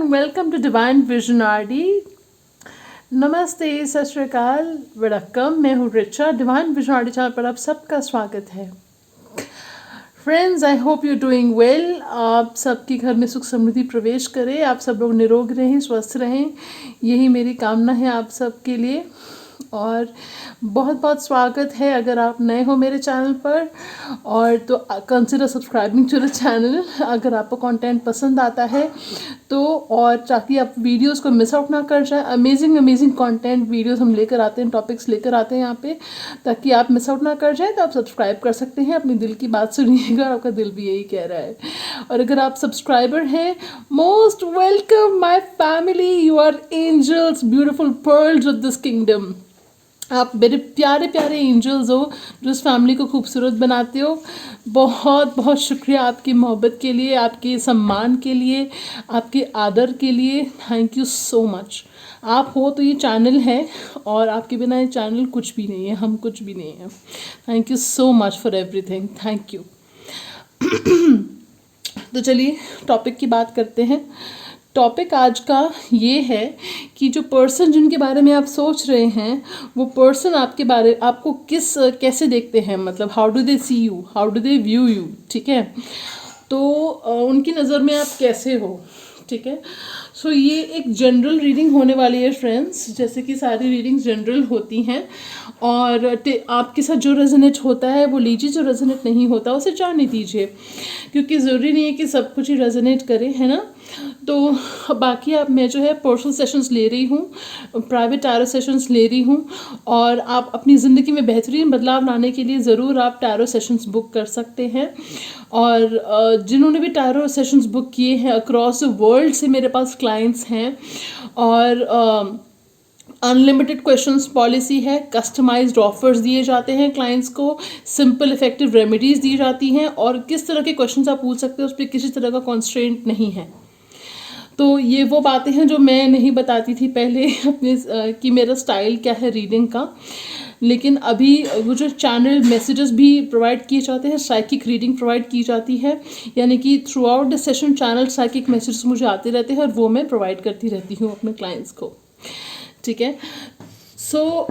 and welcome to Divine Vision RD. नमस्ते, सत श्री अकाल, वड़क्कम। मैं हूँ Richa. Divine vision RD channel पर आप सबका स्वागत है। Friends, I hope you doing well. आप सबके घर में सुख समृद्धि प्रवेश करे, आप सब लोग निरोग रहें, स्वस्थ रहें, यही मेरी कामना है आप सबके लिए। और बहुत बहुत स्वागत है अगर आप नए हो मेरे चैनल पर, और तो consider subscribing to the channel अगर आपको कंटेंट पसंद आता है तो, और ताकि आप वीडियोस को मिस आउट ना कर जाए। अमेजिंग कंटेंट वीडियोस हम लेकर आते हैं, टॉपिक्स लेकर आते हैं यहाँ पे, ताकि आप मिस आउट ना कर जाए। तो आप सब्सक्राइब कर सकते हैं, अपने दिल की बात सुनिएगा, आपका दिल भी यही कह रहा है। और अगर आप सब्सक्राइबर हैं, most welcome my family, you are angels, beautiful pearls of this kingdom. आप मेरे प्यारे प्यारे एंजल्स हो जो इस फैमिली को खूबसूरत बनाते हो। बहुत बहुत शुक्रिया आपकी मोहब्बत के लिए, आपके सम्मान के लिए, आपके आदर के लिए। Thank you so much. आप हो तो ये चैनल है, और आपके बिना ये चैनल कुछ भी नहीं है, हम कुछ भी नहीं है। Thank you so much for everything, thank you. तो चलिए टॉपिक की बात करते हैं। टॉपिक आज का ये है कि जो पर्सन जिनके बारे में आप सोच रहे हैं, वो पर्सन आपको कैसे देखते हैं, मतलब how do they see you, how do they view you. ठीक है, तो उनकी नज़र में आप कैसे हो। ठीक है, सो ये एक जनरल रीडिंग होने वाली है फ्रेंड्स, जैसे कि सारी रीडिंग्स जनरल होती हैं। और आपके साथ जो रेजोनेट होता है वो लीजिए, जो रेजोनेट नहीं होता उसे जाने दीजिए, क्योंकि ज़रूरी नहीं है कि सब कुछ ही रेजोनेट करे, है ना। तो बाकी आप, मैं जो है पर्सनल सेशंस ले रही हूँ, प्राइवेट टैरो सेशंस ले रही हूँ। और आप अपनी ज़िंदगी में बेहतरीन बदलाव लाने के लिए ज़रूर आप टैरो सेशंस बुक कर सकते हैं। और जिन्होंने भी टैरो सेशंस बुक किए हैं अक्रॉस द वर्ल्ड से मेरे पास क्लाइंट्स हैं। और अनलिमिटेड क्वेश्चंस पॉलिसी है, कस्टमाइज्ड ऑफर्स दिए जाते हैं क्लाइंट्स को, सिंपल इफेक्टिव रेमेडीज़ दी जाती हैं, और किस तरह के क्वेश्चंस आप पूछ सकते हो उस पर किसी तरह का कॉन्स्ट्रेंट नहीं है। तो ये वो बातें हैं जो मैं नहीं बताती थी पहले अपने कि मेरा स्टाइल क्या है रीडिंग का। लेकिन अभी वो जो चैनल मैसेजेस भी प्रोवाइड किए जाते हैं, साइकिक रीडिंग प्रोवाइड की जाती है, यानी कि through out the session channel psychic messages मुझे आते रहते हैं, और वो मैं प्रोवाइड करती रहती हूँ अपने क्लाइंट्स को। ठीक है, सो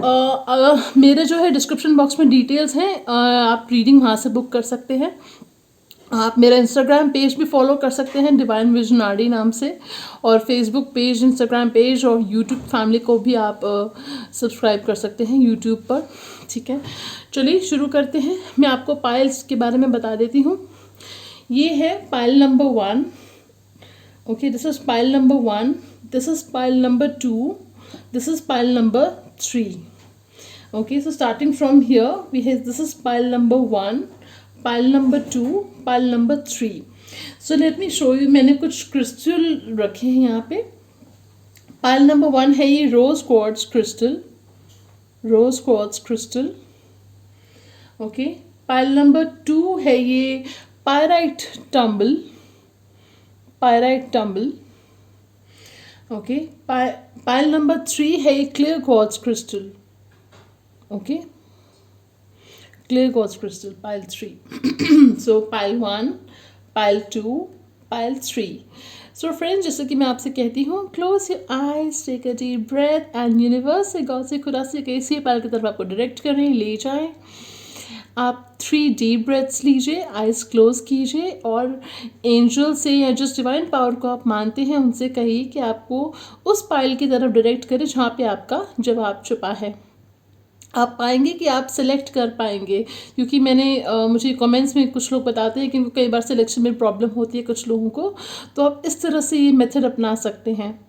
मेरे जो है डिस्क्रिप्शन बॉक्स में डिटेल्स हैं, आप रीडिंग वहाँ से बुक कर सकते हैं। आप मेरा इंस्टाग्राम पेज भी फॉलो कर सकते हैं डिवाइन विजन आरडी नाम से, और फेसबुक पेज, इंस्टाग्राम पेज, और यूट्यूब फैमिली को भी आप सब्सक्राइब कर सकते हैं यूट्यूब पर। ठीक है, चलिए शुरू करते हैं। मैं आपको पाइल्स के बारे में बता देती हूँ। ये है pile number 1। Okay, this is pile number 1, this is pile number 2, this is pile number 3. Okay, so starting from here we have, this is pile number 1, pile number 2, pile number 3. So let me show you, मैंने कुछ crystal रखे हैं यहाँ पे। Pile number 1 है ये rose quartz crystal, rose quartz crystal. Okay, pile number 2 है ये pyrite tumble, pyrite tumble. Okay, pile number 3 है clear quartz crystal. Okay, clear quartz crystal, pile 3। So pile 1, pile 2, pile 3। So friends, जैसे कि मैं आपसे कहती हूँ, close your eyes, take a deep breath, and universe से, गॉड से, खुदा से कैसी पाइल की तरफ आपको डायरेक्ट करें, ले जाएं। आप 3 डीप ब्रेथ्स लीजिए, आइज क्लोज कीजिए, और एंजल से या जिस डिवाइन पावर को आप मानते हैं उनसे कहिए कि आपको उस पाइल की तरफ डायरेक्ट करें जहाँ पे आपका जवाब छुपा है। आप पाएंगे कि आप सिलेक्ट कर पाएंगे, क्योंकि मुझे कमेंट्स में कुछ लोग बताते हैं कि उनको कई बार सिलेक्शन में प्रॉब्लम होती है कुछ लोगों को, तो आप इस तरह से ये मेथड अपना सकते हैं।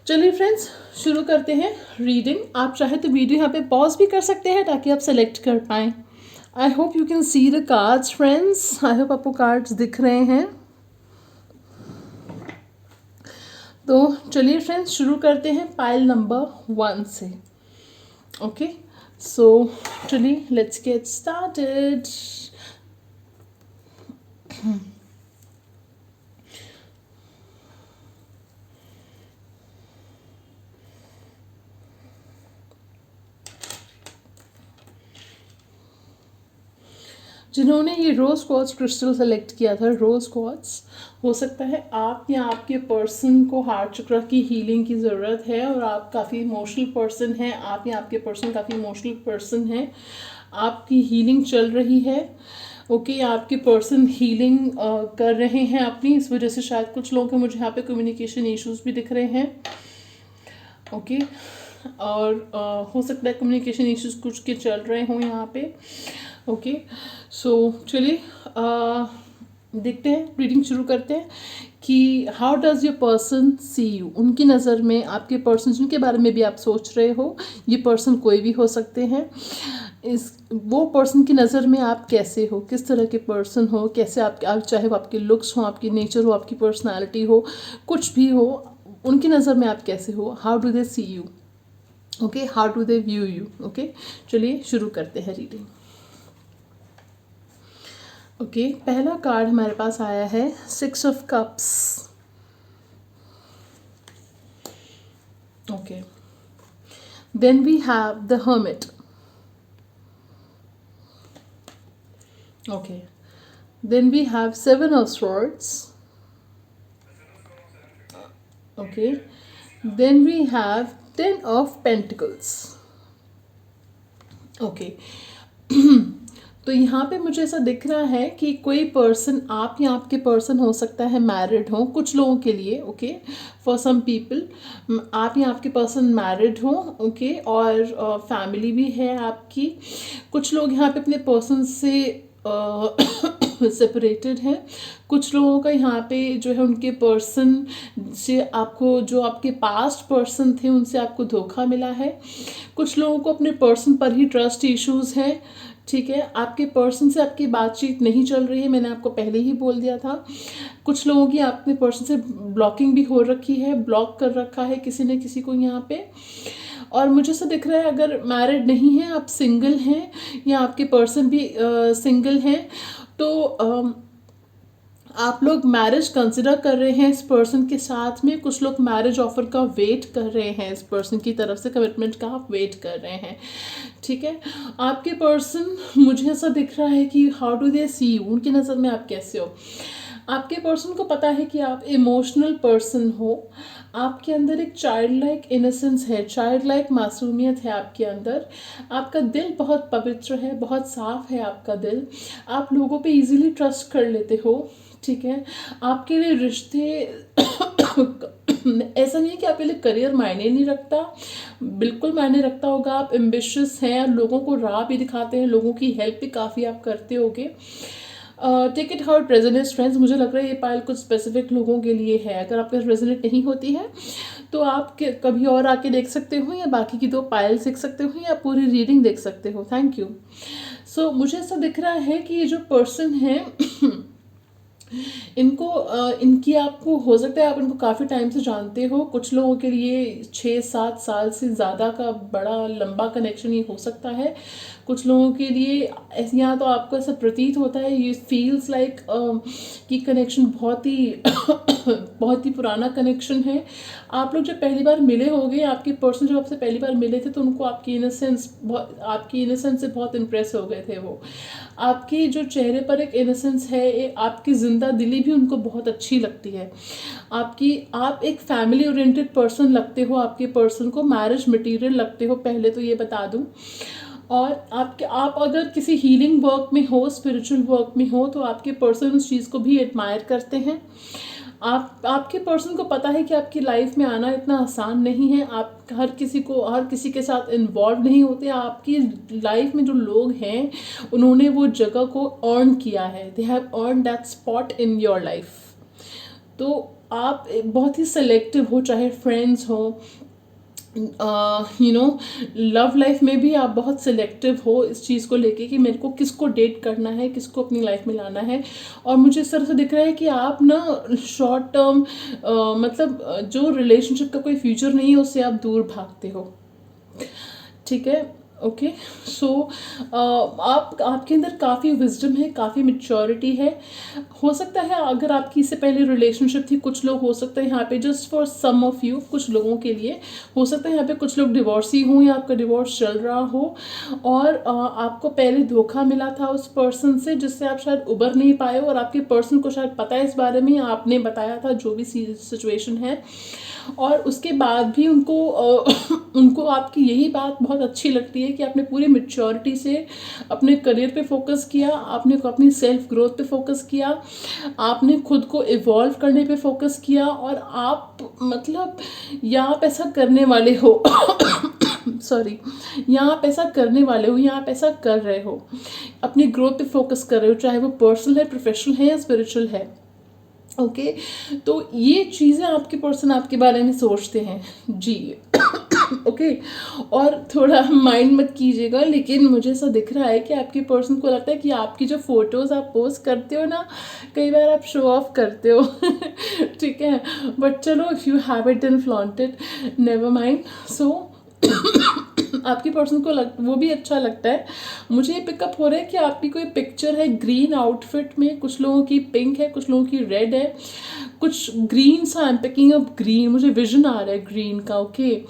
चलिए फ्रेंड्स, शुरू करते हैं रीडिंग। आप चाहे तो वीडियो यहाँ पे पॉज भी कर सकते हैं ताकि आप सेलेक्ट कर पाएँ। आई hope you can see the cards friends, I hope आपको कार्ड्स दिख रहे हैं। तो चलिए फ्रेंड्स, शुरू करते हैं पाइल नंबर 1 से। ओके, सो चलिए लेट्स गेट स्टार्टेड। जिन्होंने ये रोज़ क्वार्ट्ज क्रिस्टल सेलेक्ट किया था, रोज़ क्वार्ट्ज, हो सकता है आप या आपके पर्सन को हार्ट चक्र की हीलिंग की ज़रूरत है और आप काफ़ी इमोशनल पर्सन हैं, आप या आपके पर्सन काफ़ी इमोशनल पर्सन हैं, आपकी हीलिंग चल रही है। ओके, आपके पर्सन हीलिंग कर रहे हैं अपनी, इस वजह से शायद कुछ लोगों के मुझे यहाँ पे कम्युनिकेशन इश्यूज भी दिख रहे हैं। ओके, और हो सकता है कम्युनिकेशन इश्यूज कुछ के चल रहे हों यहाँ पे। ओके, सो चलिए देखते हैं, रीडिंग शुरू करते हैं कि how does your person see you. उनकी नज़र में आपके पर्सन जिनके बारे में भी आप सोच रहे हो, ये पर्सन कोई भी हो सकते हैं, इस वो पर्सन की नज़र में आप कैसे हो, किस तरह के पर्सन हो, कैसे आप चाहे वो आपके लुक्स हो, आपकी नेचर हो, आपकी पर्सनालिटी हो, कुछ भी हो, उनकी नज़र में आप कैसे हो, how do they see you. Okay, how do they view you. Okay, चलिए शुरू करते हैं रीडिंग। ओके, पहला कार्ड हमारे पास आया है 6 of cups. Okay, then we have the hermit. Okay, then we have 7 of swords. Okay, then we have 10 of Pentacles. Okay, तो यहाँ पे मुझे ऐसा दिख रहा है कि कोई पर्सन, आप या आपके पर्सन हो सकता है मैरिड हो कुछ लोगों के लिए। ओके, फॉर सम पीपल आप या आपके पर्सन मैरिड हो। ओके, और फैमिली भी है आपकी। कुछ लोग यहाँ पे अपने पर्सन से सेपरेटेड हैं। कुछ लोगों का यहाँ पे जो है उनके पर्सन से आपको, जो आपके पास्ट पर्सन थे उनसे आपको धोखा मिला है। कुछ लोगों को अपने पर्सन पर ही ट्रस्ट इश्यूज हैं। ठीक है, आपके पर्सन से आपकी बातचीत नहीं चल रही है, मैंने आपको पहले ही बोल दिया था। कुछ लोगों की अपने पर्सन से ब्लॉकिंग भी हो रखी है, ब्लॉक कर रखा है किसी ने किसी को यहाँ पे। और मुझे ऐसा दिख रहा है अगर मैरिड नहीं है, आप सिंगल हैं या आपके पर्सन भी सिंगल हैं, तो आप लोग मैरिज कंसिडर कर रहे हैं इस पर्सन के साथ में। कुछ लोग मैरिज ऑफर का वेट कर रहे हैं, इस पर्सन की तरफ से कमिटमेंट का आप वेट कर रहे हैं। ठीक है, आपके पर्सन, मुझे ऐसा दिख रहा है कि how do they see you, उनकी नज़र में आप कैसे हो। आपके पर्सन को पता है कि आप इमोशनल पर्सन हो, आपके अंदर एक चाइल्ड लाइक इनोसेंस है, चाइल्ड लाइक मासूमियत है आपके अंदर। आपका दिल बहुत पवित्र है, बहुत साफ है आपका दिल। आप लोगों पे इजीली ट्रस्ट कर लेते हो। ठीक है, आपके लिए रिश्ते ऐसा नहीं है कि आपके लिए करियर मायने नहीं रखता, बिल्कुल मायने रखता होगा। आप एम्बिशियस हैं, लोगों को राह भी दिखाते हैं, लोगों की हेल्प भी काफ़ी आप करते होगे। Take it how it resonates friends. मुझे लग रहा है ये पाइल कुछ स्पेसिफिक लोगों के लिए है। अगर आपके रेजोनेट नहीं होती है तो आप कभी और आके देख सकते हो, या बाकी की 2 पाइल्स देख सकते हो, या पूरी रीडिंग देख सकते हो। Thank you. सो मुझे ऐसा दिख रहा है कि ये जो पर्सन है इनको इनकी आपको हो सकता है आप इनको काफ़ी टाइम से जानते हो। कुछ लोगों के लिए 6-7 साल से ज़्यादा का बड़ा लंबा कनेक्शन ये हो सकता है। कुछ लोगों के लिए यहाँ तो आपको ऐसा प्रतीत होता है, ये फील्स लाइक कि कनेक्शन बहुत ही बहुत ही पुराना कनेक्शन है। आप लोग जब पहली बार मिले होंगे, आपके पर्सन जब आपसे पहली बार मिले थे तो उनको आपकी इनोसेंस से बहुत इम्प्रेस हो गए थे। वो आपकी जो चेहरे पर एक इनोसेंस है, आपकी जिंदा दिली भी उनको बहुत अच्छी लगती है। आप एक फैमिली ओरिएंटेड पर्सन लगते हो, आपके पर्सन को मैरिज मटेरियल लगते हो, पहले तो ये बता दूं। और आप अगर किसी हीलिंग वर्क में हो, स्पिरिचुअल वर्क में हो, तो आपके पर्सन उस चीज़ को भी एडमायर करते हैं। आपके पर्सन को पता है कि आपकी लाइफ में आना इतना आसान नहीं है। आप हर किसी के साथ इन्वॉल्व नहीं होते। आपकी लाइफ में जो लोग हैं उन्होंने वो जगह को अर्न किया है, they have earn that spot in your life. तो आप बहुत ही सेलेक्टिव हो, चाहे फ्रेंड्स हो, लव लाइफ में भी आप बहुत सिलेक्टिव हो इस चीज़ को लेके कि मेरे को किसको डेट करना है, किसको अपनी लाइफ में लाना है। और मुझे इस तरह से दिख रहा है कि आप ना शॉर्ट टर्म मतलब जो रिलेशनशिप का कोई फ्यूचर नहीं है उससे आप दूर भागते हो। ठीक है, ओके। सो आप आपके अंदर काफ़ी विजडम है, काफ़ी मेच्योरिटी है। हो सकता है अगर आपकी इससे पहले रिलेशनशिप थी, कुछ लोग हो सकता है यहाँ पे, just for some of you, कुछ लोगों के लिए हो सकता है यहाँ पे कुछ लोग डिवोर्सी हों या आपका डिवोर्स चल रहा हो, और आपको पहले धोखा मिला था उस पर्सन से जिससे आप शायद उबर नहीं पाए हो, और आपके पर्सन को शायद पता है इस बारे में, आपने बताया था, जो भी सिचुएशन है, और उसके बाद भी उनको उनको आपकी यही बात बहुत अच्छी लगती है कि आपने पूरी मेच्योरिटी से अपने करियर पे फोकस किया, आपने अपनी सेल्फ ग्रोथ पे फोकस किया, आपने खुद को इवॉल्व करने पे फोकस किया, और आप मतलब या आप ऐसा करने वाले हो सॉरी, या आप ऐसा करने वाले हो, या आप ऐसा कर रहे हो, अपनी ग्रोथ पे फोकस कर रहे हो, चाहे वो पर्सनल है, प्रोफेशनल है या स्पिरिचुअल है। ओके। तो ये चीज़ें आपके पर्सन आपके बारे में सोचते हैं जी। ओके। और थोड़ा माइंड मत कीजिएगा, लेकिन मुझे ऐसा दिख रहा है कि आपके पर्सन को लगता है कि आपकी जो फोटोज़ आप पोस्ट करते हो ना, कई बार आप शो ऑफ करते हो ठीक है, बट चलो, if you have it then flaunt it, never mind. So आपकी पर्सन को वो भी अच्छा लगता है। मुझे ये पिकअप हो रहा है कि आपकी कोई पिक्चर है ग्रीन आउटफिट में, कुछ लोगों की पिंक है, कुछ लोगों की रेड है, कुछ ग्रीन सा, आई एम पिकिंग अप ग्रीन, मुझे विजन आ रहा है ग्रीन का। ओके।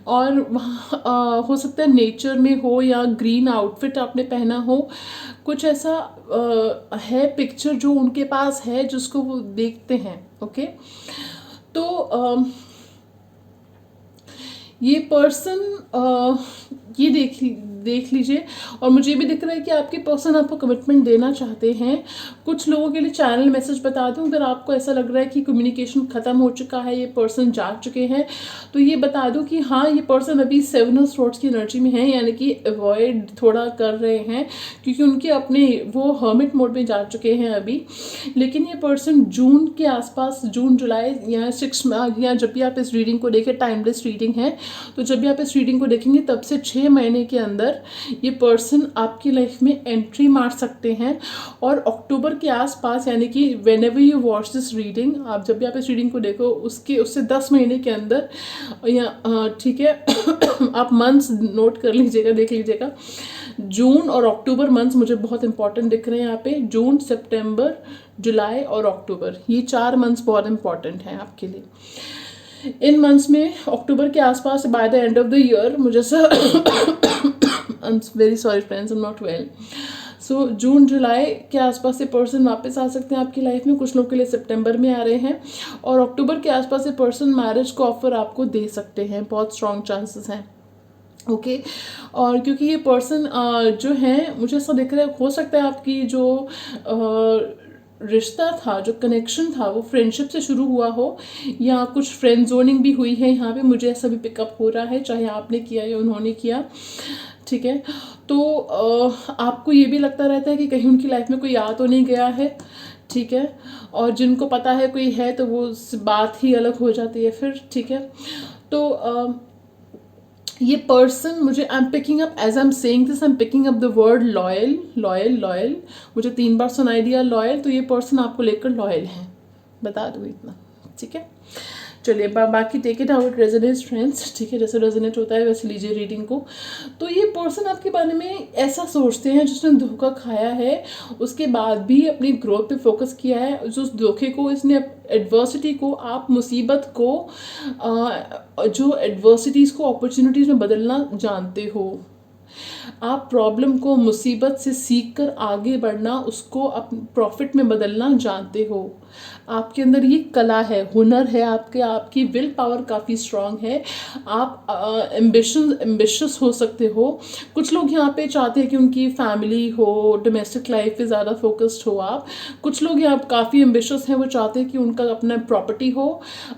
और वहाँ हो सकता है नेचर में हो या ग्रीन आउटफिट आपने पहना हो, कुछ ऐसा है पिक्चर जो उनके पास है जिसको वो देखते हैं। ओके। तो ये पर्सन ये देख लीजिए, और मुझे भी दिख रहा है कि आपके पर्सन आपको कमिटमेंट देना चाहते हैं। कुछ लोगों के लिए चैनल मैसेज बता दूं, अगर आपको ऐसा लग रहा है कि कम्युनिकेशन ख़त्म हो चुका है, ये पर्सन जा चुके हैं, तो ये बता दूं कि हाँ, ये पर्सन अभी 7 ऑफ सोर्ड्स की एनर्जी में है, यानी कि अवॉइड थोड़ा कर रहे हैं, क्योंकि उनके अपने वो हर्मिट मोड में जा चुके हैं अभी। लेकिन ये पर्सन जून के आसपास, जून जुलाई या 6 या जब भी आप इस रीडिंग को देखें, टाइमलेस रीडिंग है, तो जब भी आप इस रीडिंग को देखेंगे तब से 6 महीने के अंदर ये पर्सन आपकी लाइफ में एंट्री मार सकते हैं। और अक्टूबर के आसपास, यानी कि when ever you watch this reading, आप जब भी आप इस रीडिंग को देखो उससे 10 महीने के अंदर, या ठीक है आप मंथ्स नोट कर लीजिएगा, देख लीजिएगा। जून और अक्टूबर मंथ्स मुझे बहुत इंपॉर्टेंट दिख रहे हैं यहाँ पे। जून, सितंबर, जुलाई और अक्टूबर, ये 4 मंथ्स बहुत इंपॉर्टेंट हैं आपके लिए। इन मंथ्स में अक्टूबर के आसपास, by the end of the year, मुझे I am very sorry friends, I am not well. So जून जुलाई के आसपास से पर्सन वापस आ सकते हैं आपकी लाइफ में, कुछ लोग के लिए सितंबर में आ रहे हैं, और अक्टूबर के आसपास से पर्सन मैरिज को ऑफर आपको दे सकते हैं, बहुत स्ट्रॉन्ग चांसेस हैं। ओके। और क्योंकि ये पर्सन जो है, मुझे ऐसा दिख रहा है, हो सकता है आपकी जो रिश्ता था, जो कनेक्शन था, वो फ्रेंडशिप से शुरू हुआ हो, या कुछ फ्रेंड जोनिंग भी हुई है यहाँ पे, मुझे ऐसा भी पिकअप हो रहा है, चाहे आपने किया या उन्होंने किया। ठीक है। तो आपको ये भी लगता रहता है कि कहीं उनकी लाइफ में कोई आ तो नहीं गया है। ठीक है। और जिनको पता है कोई है, तो वो बात ही अलग हो जाती है फिर। ठीक है। तो ये पर्सन, मुझे I am picking up, as I am saying this, I am picking up the word loyal, loyal, loyal. मुझे 3 बार सुनाई दिया लॉयल, तो ये पर्सन आपको लेकर लॉयल है, बता दूँ इतना। ठीक है। चलिए, बाकी take it how it resonates friends. ठीक है, जैसे रेजोनेट होता है वैसे लीजिए रीडिंग को। तो ये पर्सन आपके बारे में ऐसा सोचते हैं, जिसने धोखा खाया है, उसके बाद भी अपनी ग्रोथ पे फोकस किया है। जो उस धोखे को, इसने एडवर्सिटी को, आप मुसीबत को, जो एडवर्सिटीज़ को अपॉर्चुनिटीज़ में बदलना जानते हो। आप प्रॉब्लम को, मुसीबत से सीख कर आगे बढ़ना, उसको अपने प्रॉफिट में बदलना जानते हो। आपके अंदर ये कला है, हुनर है, आपकी विल पावर काफ़ी स्ट्रांग है। आप एम्बिशियस हो सकते हो। कुछ लोग यहाँ पे चाहते हैं कि उनकी फैमिली हो, डोमेस्टिक लाइफ पे ज़्यादा फोकस्ड हो आप। कुछ लोग यहाँ काफ़ी एम्बिशियस हैं, वो चाहते हैं कि उनका अपना प्रॉपर्टी हो,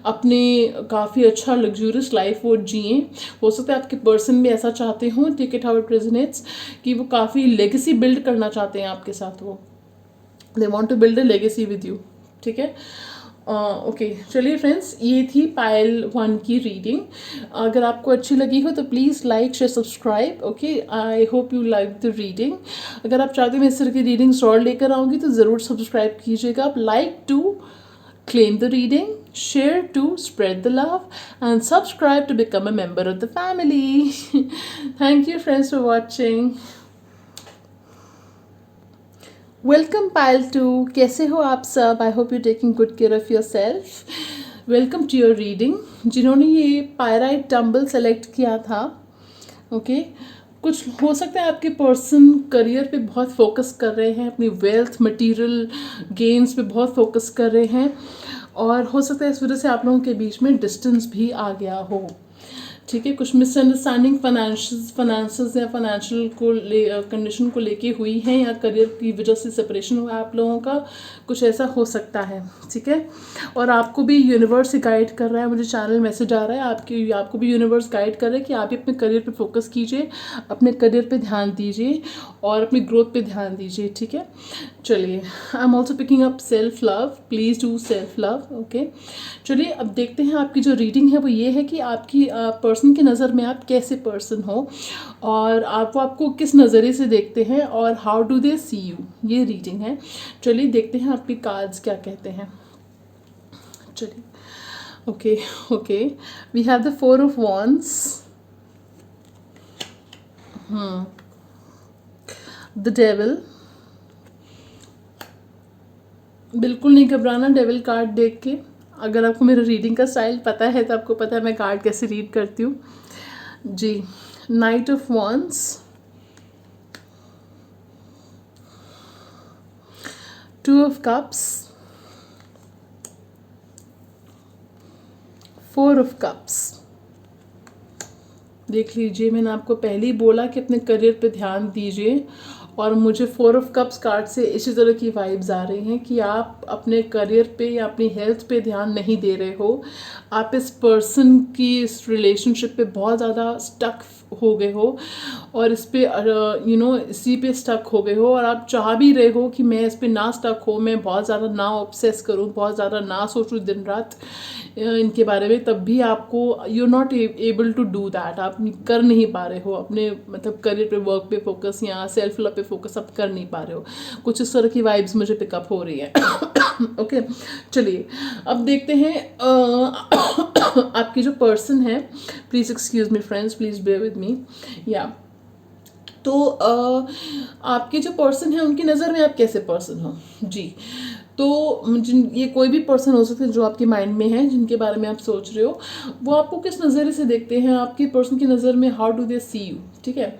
अपने काफ़ी अच्छा लग्जूरियस लाइफ वो जिए। हो सकता है आपके पर्सन भी ऐसा चाहते हो, take it how it resonates, कि वो काफ़ी लेगेसी बिल्ड करना चाहते हैं आपके साथ, वो they want to build a legacy with you. ठीक है। ओके। चलिए फ्रेंड्स, ये थी पायल 1 की रीडिंग। अगर आपको अच्छी लगी हो तो please like, share, subscribe. Okay, I hope you like the reading. अगर आप चाहते हो मैं इस तरह की रीडिंग्स और लेकर आऊँगी तो ज़रूर सब्सक्राइब कीजिएगा। आप like to Claim the reading, share to spread the love, and subscribe to become a member of the family. Thank you friends for watching. Welcome Payal to, कैसे हो आप सब? I hope you taking good care of yourself. Welcome to your reading. जिन्होंने ये pyrite tumble select किया था, okay, कुछ हो सकता है आपके पर्सन करियर पे बहुत फोकस कर रहे हैं, अपनी वेल्थ मटेरियल गेन्स पे बहुत फोकस कर रहे हैं, और हो सकता है इस वजह से आप लोगों के बीच में डिस्टेंस भी आ गया हो. ठीक है, कुछ मिसअंडरस्टैंडिंग फाइनेंसेस या फाइनेंशियल कंडीशन को लेके हुई है, या करियर की वजह से सेपरेशन हुआ है आप लोगों का, कुछ ऐसा हो सकता है. ठीक है, और आपको भी यूनिवर्स गाइड कर रहा है, मुझे चैनल मैसेज आ रहा है आपको भी यूनिवर्स गाइड कर रहा है कि आप भी अपने करियर पे फोकस कीजिए, अपने करियर पे ध्यान दीजिए और अपनी ग्रोथ पे ध्यान दीजिए. ठीक है, चलिए, I am also picking up self love. Please do self love. Okay, चलिए अब देखते हैं आपकी जो रीडिंग है वो ये है कि आपकी पर्सन की नज़र में आप कैसे पर्सन हो, और वो आपको किस नज़रिए से देखते हैं, और how do they see you. ये रीडिंग है. चलिए देखते हैं आपकी कार्ड्स क्या कहते हैं. चलिए, okay, we have the 4 of wands, the devil. बिल्कुल नहीं घबराना डेविल कार्ड देख के. अगर आपको मेरा रीडिंग का स्टाइल पता है तो आपको पता है मैं कार्ड कैसे रीड करती हूँ जी. Knight of wands, 2 of cups, 4 of cups. देख लीजिए, मैंने आपको पहले ही बोला कि अपने करियर पे ध्यान दीजिए, और मुझे 4 ऑफ कप्स कार्ड से इसी तरह की वाइब्स आ रही हैं कि आप अपने करियर पे या अपनी हेल्थ पे ध्यान नहीं दे रहे हो. आप इस पर्सन की इस रिलेशनशिप पे बहुत ज़्यादा स्टक हो गए हो, और इस पे इसी पे स्टक हो गए हो, और आप चाह भी रहे हो कि मैं इस पे ना स्टक हो, मैं बहुत ज़्यादा ना ऑब्सेस करूँ, बहुत ज़्यादा ना सोचूँ दिन रात इनके बारे में, तब भी आपको you are not able to do that. आप कर नहीं पा रहे हो अपने मतलब करियर पे, वर्क पे फोकस या सेल्फ लव पे फोकस आप कर नहीं पा रहे हो. कुछ इस तरह की वाइब्स मुझे पिकअप हो रही है. ओके, चलिए अब देखते हैं आपकी जो पर्सन है. Please excuse me friends, please bear with me. या तो आपके जो पर्सन है उनकी नज़र में आप कैसे पर्सन हो जी. तो ये कोई भी पर्सन हो सकते हैं जो आपके माइंड में है, जिनके बारे में आप सोच रहे हो, वो आपको किस नज़रिए से देखते हैं, आपके पर्सन की नज़र में how do they see you. ठीक है,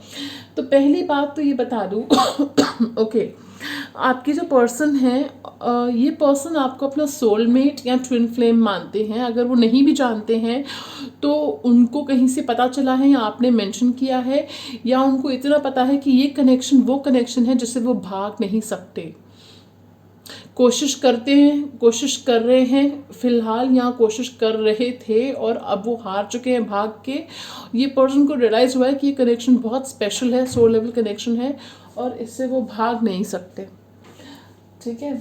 तो पहली बात तो ये बता दूँ ओके, आपकी जो पर्सन है ये पर्सन आपको अपना सोलमेट या ट्विन फ्लेम मानते हैं. अगर वो नहीं भी जानते हैं तो उनको कहीं से पता चला है, या आपने मेंशन किया है, या उनको इतना पता है कि ये कनेक्शन वो कनेक्शन है जिससे वो भाग नहीं सकते. कोशिश करते हैं, कोशिश कर रहे हैं फिलहाल, यहाँ कोशिश कर रहे थे और अब वो हार चुके हैं भाग के. ये पर्सन को रियलाइज़ हुआ है कि ये कनेक्शन बहुत स्पेशल है, सोल लेवल कनेक्शन है, और इससे वो भाग नहीं सकते. ठीक है,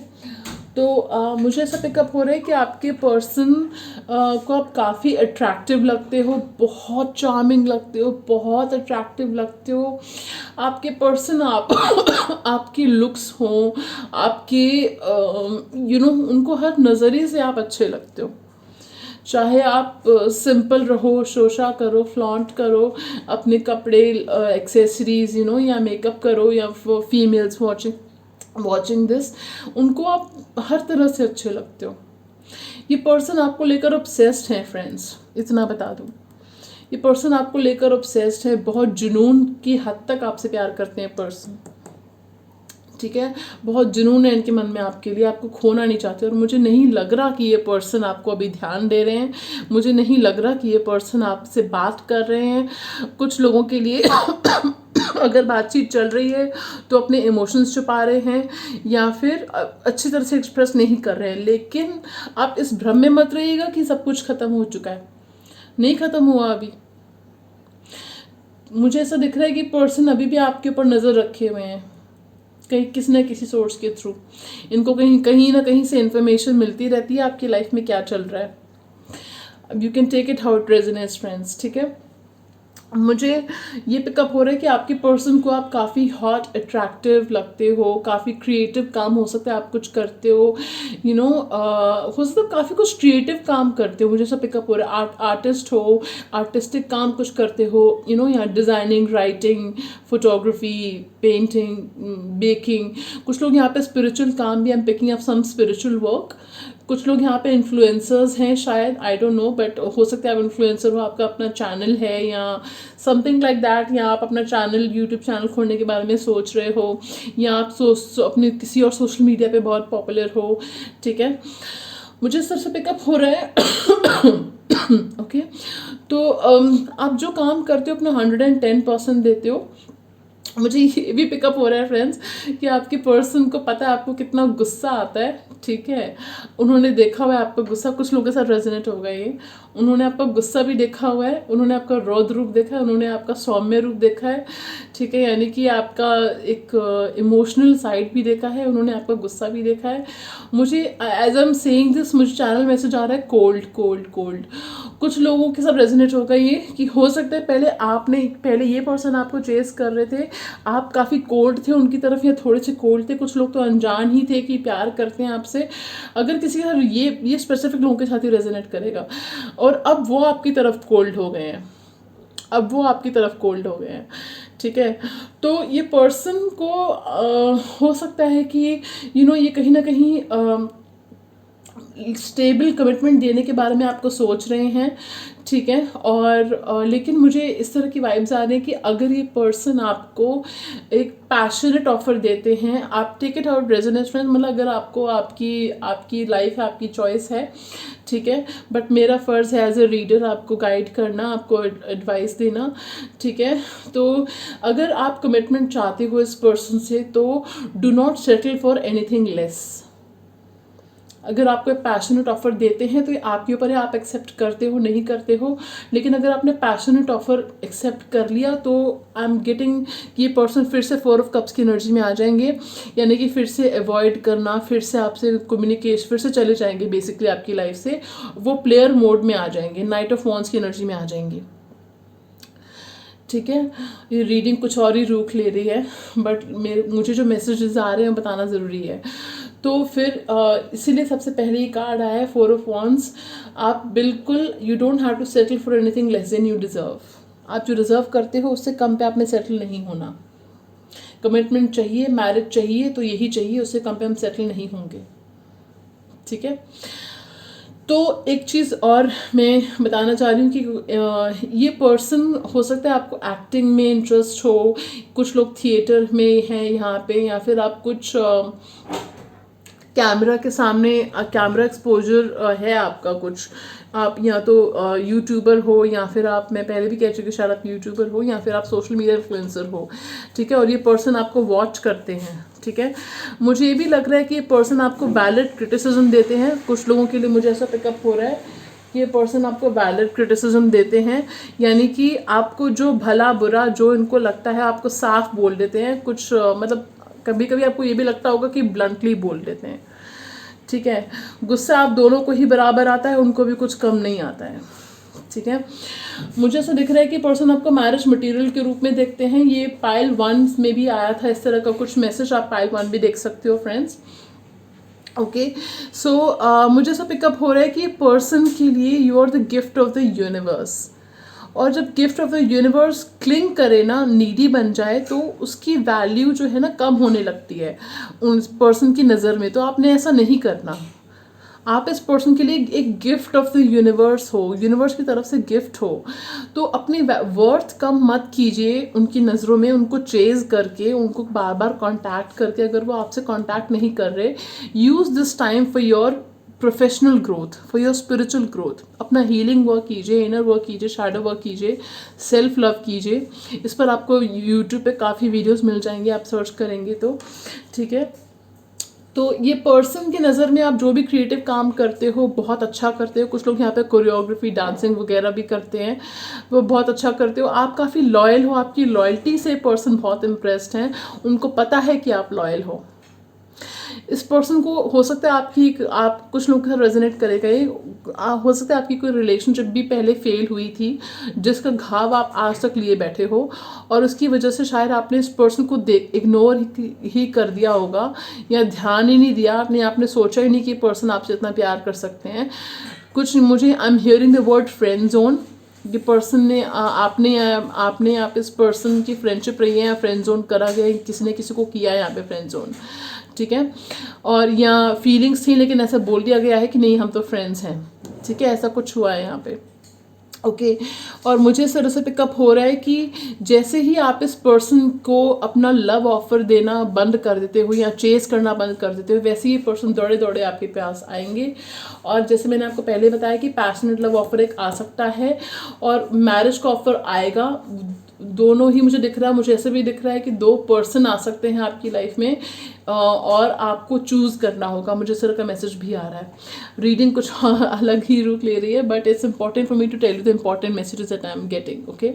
तो मुझे ऐसा पिकअप हो रहा है कि आपके पर्सन को आप काफ़ी अट्रैक्टिव लगते हो, बहुत चार्मिंग लगते हो, बहुत अट्रैक्टिव लगते हो. आपके पर्सन आपकी लुक्स हों, आपके उनको हर नज़रिए से आप अच्छे लगते हो. चाहे आप सिंपल रहो, शोशा करो, फ्लॉन्ट करो अपने कपड़े, एक्सेसरीज या मेकअप करो, या फीमेल्स वॉचिंग दिस, उनको आप हर तरह से अच्छे लगते हो. ये पर्सन आपको लेकर ऑब्सेस्ड है फ्रेंड्स, इतना बता दूं. ये पर्सन आपको लेकर ऑब्सेस्ड है, बहुत जुनून की हद तक आपसे प्यार करते हैं पर्सन. ठीक है, बहुत जुनून है इनके मन में आपके लिए, आपको खोना नहीं चाहते. और मुझे नहीं लग रहा कि ये पर्सन आपको अभी ध्यान दे रहे हैं, मुझे नहीं लग रहा कि ये पर्सन आपसे बात कर रहे हैं. कुछ लोगों के लिए अगर बातचीत चल रही है तो अपने इमोशंस छुपा रहे हैं, या फिर अच्छी तरह से एक्सप्रेस नहीं कर रहे हैं. लेकिन आप इस भ्रम में मत रहिएगा कि सब कुछ ख़त्म हो चुका है. नहीं ख़त्म हुआ अभी. मुझे ऐसा दिख रहा है कि पर्सन अभी भी आपके ऊपर नज़र रखे हुए हैं, कहीं किसी न किसी सोर्स के थ्रू. इनको कहीं ना कहीं से इन्फॉर्मेशन मिलती रहती है आपकी लाइफ में क्या चल रहा है. अब you can take it how it resonates friends. ठीक है, मुझे ये पिकअप हो रहा है कि आपके पर्सन को आप काफ़ी हॉट अट्रैक्टिव लगते हो, काफ़ी क्रिएटिव काम हो सकता है आप कुछ करते हो, हो सकता है काफ़ी कुछ क्रिएटिव काम करते हो, मुझे ऐसा पिकअप हो रहा है। आर्टिस्ट हो, आर्टिस्टिक काम कुछ करते हो, या designing, writing, photography, painting, baking. कुछ लोग यहाँ पे स्पिरिचुअल काम भी, I am picking up some spiritual work. कुछ लोग यहाँ पे इन्फ्लुएंसर्स हैं शायद, आई डोंट नो, बट हो सकता है आप इन्फ्लुएंसर हो, आपका अपना चैनल है या समथिंग लाइक दैट, या आप अपना चैनल, यूट्यूब चैनल खोलने के बारे में सोच रहे हो, या आप अपने किसी और सोशल मीडिया पे बहुत पॉपुलर हो, ठीक है। मुझे इस तरह से पिकअप हो रहा है। ओके तो आप जो काम करते हो अपना 110% देते हो। मुझे ये भी पिकअप हो रहा है फ्रेंड्स कि आपके पर्सन को पता है आपको कितना गुस्सा आता है, ठीक है। उन्होंने देखा हुआ है आपका गुस्सा, कुछ लोगों के साथ रेजोनेट होगा ये। उन्होंने आपका गुस्सा भी देखा हुआ है, उन्होंने आपका रौद्र रूप देखा है, उन्होंने आपका सौम्य रूप देखा है, ठीक है, यानी कि आपका एक इमोशनल साइड भी देखा है, उन्होंने आपका गुस्सा भी देखा है। मुझे as I am saying this, मुझे चैनल मैसेज आ रहा है कोल्ड कोल्ड कोल्ड। कुछ लोगों के साथ रेजोनेट होगा ये कि हो सकता है पहले ये पर्सन आपको चेस कर रहे थे, आप काफ़ी कोल्ड थे उनकी तरफ या थोड़े से कोल्ड थे। कुछ लोग तो अनजान ही थे कि प्यार करते हैं आपसे। अगर किसी का ये स्पेसिफिक लोगों के साथ ही रेजोनेट करेगा, और अब वो आपकी तरफ कोल्ड हो गए हैं, ठीक है। तो ये पर्सन को हो सकता है कि ये कहीं ना कहीं स्टेबल कमिटमेंट देने के बारे में आपको सोच रहे हैं, ठीक है। और लेकिन मुझे इस तरह की वाइब्स आ रही हैं कि अगर ये पर्सन आपको एक पैशनेट ऑफर देते हैं, आप take it out resonance friend, मतलब अगर आपको आपकी लाइफ है, आपकी चॉइस है, ठीक है। बट मेरा फ़र्ज़ है एज ए रीडर आपको गाइड करना, आपको एडवाइस देना, ठीक है। तो अगर आप कमिटमेंट चाहते हो इस पर्सन से, तो do not settle for anything less. अगर आपको एक पैशनेट ऑफर देते हैं तो ये आपके ऊपर है, आप एक्सेप्ट करते हो नहीं करते हो। लेकिन अगर आपने पैशनेट ऑफर एक्सेप्ट कर लिया तो आई एम गेटिंग कि ये पर्सन फिर से 4 ऑफ कप्स की एनर्जी में आ जाएंगे, यानी कि फिर से अवॉइड करना, फिर से आपसे कम्युनिकेशन, फिर से चले जाएंगे बेसिकली आपकी लाइफ से। वो प्लेयर मोड में आ जाएंगे, नाइट ऑफ वॉन्ड्स की एनर्जी में आ जाएंगे, ठीक है। ये रीडिंग कुछ और ही रुख ले रही है, बट मुझे जो मैसेजेस आ रहे हैं बताना ज़रूरी है। तो फिर इसीलिए सबसे पहले ये कार्ड आया है 4 ऑफ वॉन्ड्स। आप बिल्कुल you don't have to settle for anything less than you deserve. आप जो डिज़र्व करते हो उससे कम पे आप में सेटल नहीं होना। कमिटमेंट चाहिए, मैरिज चाहिए तो यही चाहिए, उससे कम पे हम सेटल नहीं होंगे, ठीक है। तो एक चीज़ और मैं बताना चाह रही हूँ कि ये पर्सन हो सकता है आपको एक्टिंग में इंटरेस्ट हो, कुछ लोग थिएटर में हैं यहाँ पे, या फिर आप कुछ कैमरा के सामने कैमरा एक्सपोजर है आपका कुछ, आप या तो यूट्यूबर हो, या फिर मैं पहले भी कह चुकी हूँ शायद आप यूट्यूबर हो, या फिर आप सोशल मीडिया इन्फ्लुएंसर हो, ठीक है। और ये पर्सन आपको वॉच करते हैं, ठीक है। मुझे ये भी लग रहा है कि ये पर्सन आपको वैलिड क्रिटिसिज्म देते हैं। कुछ लोगों के लिए मुझे ऐसा पिकअप हो रहा है कि ये पर्सन आपको वैलिड क्रिटिसिज्म देते हैं, यानी कि आपको जो भला बुरा जो इनको लगता है आपको साफ बोल देते हैं। कुछ मतलब कभी कभी आपको ये भी लगता होगा कि ब्लंटली बोल देते हैं, ठीक है। गुस्सा आप दोनों को ही बराबर आता है, उनको भी कुछ कम नहीं आता है, ठीक है। मुझे ऐसा दिख रहा है कि पर्सन आपको मैरिज मटेरियल के रूप में देखते हैं। ये पाइल 1 में भी आया था इस तरह का कुछ मैसेज, आप पाइल 1 भी देख सकते हो फ्रेंड्स, ओके। सो मुझे ऐसा पिकअप हो रहा है कि पर्सन के लिए you are the gift of the universe. और जब gift of the universe cling करे ना, नीडी बन जाए, तो उसकी वैल्यू जो है ना कम होने लगती है उस पर्सन की नज़र में। तो आपने ऐसा नहीं करना। आप इस पर्सन के लिए एक गिफ्ट ऑफ द यूनिवर्स हो, यूनिवर्स की तरफ से गिफ्ट हो। तो अपनी वर्थ कम मत कीजिए उनकी नज़रों में, उनको चेज करके, उनको बार बार कांटेक्ट करके। अगर वो आपसे कांटेक्ट नहीं कर रहे, use this time for your professional growth, for your spiritual growth. अपना हीलिंग वर्क कीजिए, इनर वर्क कीजिए, शैडो वर्क कीजिए, सेल्फ लव कीजिए। इस पर आपको यूट्यूब पे काफ़ी वीडियोस मिल जाएंगे, आप सर्च करेंगे तो, ठीक है। तो ये पर्सन की नज़र में आप जो भी क्रिएटिव काम करते हो बहुत अच्छा करते हो। कुछ लोग यहाँ पे कोरियोग्राफी, डांसिंग वगैरह भी करते हैं, वो बहुत अच्छा करते हो। आप काफ़ी लॉयल हो, आपकी लॉयल्टी से पर्सन बहुत इम्प्रेस्ड हैं, उनको पता है कि आप लॉयल हो। इस पर्सन को हो सकता है आपकी आप कुछ लोगों के साथ रेजोनेट करेगा ये। हो सकता है आपकी कोई रिलेशनशिप भी पहले फेल हुई थी, जिसका घाव आप आज तक लिए बैठे हो, और उसकी वजह से शायद आपने इस पर्सन को इग्नोर ही कर दिया होगा, या ध्यान ही नहीं दिया आपने सोचा ही नहीं कि पर्सन आपसे इतना प्यार कर सकते हैं। कुछ मुझे I am hearing the word friend zone. ये पर्सन ने आपने आप इस पर्सन की फ्रेंडशिप रही है या फ्रेंड जोन करा गया, किसी ने किसी को किया है यहाँ पे फ्रेंड जोन, ठीक है। और यहाँ फीलिंग्स थी लेकिन ऐसा बोल दिया गया है कि नहीं हम तो फ्रेंड्स हैं, ठीक है, ऐसा कुछ हुआ है यहाँ पे, ओके। और मुझे इस तरह से पिकअप हो रहा है कि जैसे ही आप इस पर्सन को अपना लव ऑफर देना बंद कर देते हो या चेस करना बंद कर देते हो, वैसे ही पर्सन दौड़े दौड़े आपके पास आएंगे। और जैसे मैंने आपको पहले बताया कि पैशनेट लव ऑफर एक आ सकता है और मैरिज का ऑफर आएगा। दोनों ही मुझे दिख रहा है, मुझे ऐसे भी दिख रहा है कि 2 पर्सन आ सकते हैं आपकी लाइफ में, और आपको चूज करना होगा। मुझे इस तरह का मैसेज भी आ रहा है। रीडिंग कुछ अलग ही रूप ले रही है, but it's important for me to tell you the important messages that I am getting, okay.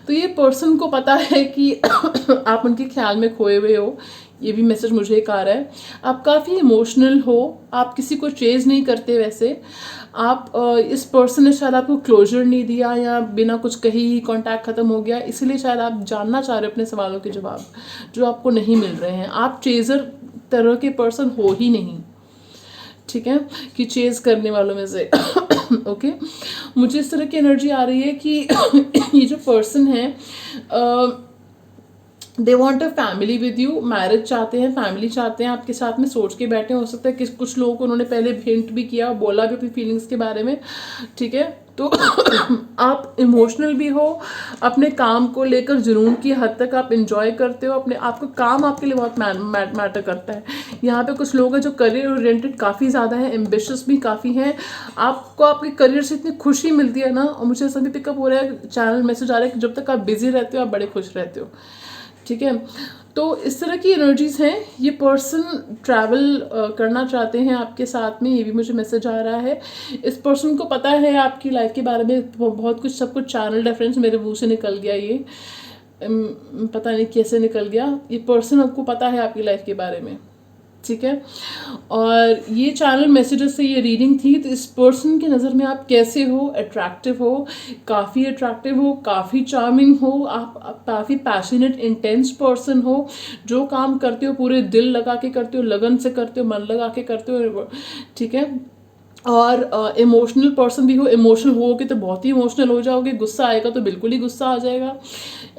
तो ये पर्सन को पता है कि आप उनके ख्याल में खोए हुए हो, ये भी मैसेज मुझे एक आ रहा है। आप काफ़ी इमोशनल हो, आप किसी को चेज नहीं करते वैसे। आप इस पर्सन ने शायद आपको क्लोजर नहीं दिया या बिना कुछ कही ही कॉन्टैक्ट ख़त्म हो गया, इसलिए शायद आप जानना चाह रहे हो अपने सवालों के जवाब जो आपको नहीं मिल रहे हैं। आप चेजर तरह के पर्सन हो ही नहीं, ठीक है, कि चेज करने वालों में से ओके। मुझे इस तरह की एनर्जी आ रही है कि ये जो पर्सन है they want a family with you, marriage चाहते हैं, फैमिली चाहते हैं, आपके साथ में सोच के बैठे। हो सकता है कि कुछ लोगों को उन्होंने पहले हिंट भी किया, बोला भी अपनी फीलिंग्स के बारे में, ठीक है। तो आप इमोशनल भी हो, अपने काम को लेकर जुनून की हद तक आप इंजॉय करते हो, अपने आपका काम आपके लिए बहुत मैटर करता है। यहाँ पे कुछ लोग हैं जो करियर ओरिएंटेड काफ़ी ज़्यादा है, एम्बिशियस भी काफ़ी हैं। आपको आपके करियर से इतनी खुशी मिलती है ना, और मुझे ऐसा भी पिकअप हो रहा है, चैनल मैसेज आ रहा है कि जब तक आप बिजी रहते हो आप बड़े खुश रहते हो, ठीक है। तो इस तरह की एनर्जीज हैं। ये पर्सन ट्रैवल करना चाहते हैं आपके साथ में, ये भी मुझे मैसेज आ रहा है। इस पर्सन को पता है आपकी लाइफ के बारे में बहुत कुछ, सब कुछ चैनल रेफरेंस मेरे मुंह से निकल गया, ये पता नहीं कैसे निकल गया। ये पर्सन आपको पता है आपकी लाइफ के बारे में, ठीक है। और ये चैनल मैसेजेस से ये रीडिंग थी। तो इस पर्सन की नज़र में आप कैसे हो? अट्रैक्टिव हो, काफ़ी अट्रैक्टिव हो, काफ़ी चार्मिंग हो, आप काफ़ी पैशनेट इंटेंस पर्सन हो, जो काम करते हो पूरे दिल लगा के करते हो, लगन से करते हो, मन लगा के करते हो, ठीक है। और इमोशनल पर्सन भी हो, इमोशनल होगे तो बहुत ही इमोशनल हो जाओगे, गुस्सा आएगा तो बिल्कुल ही गुस्सा आ जाएगा।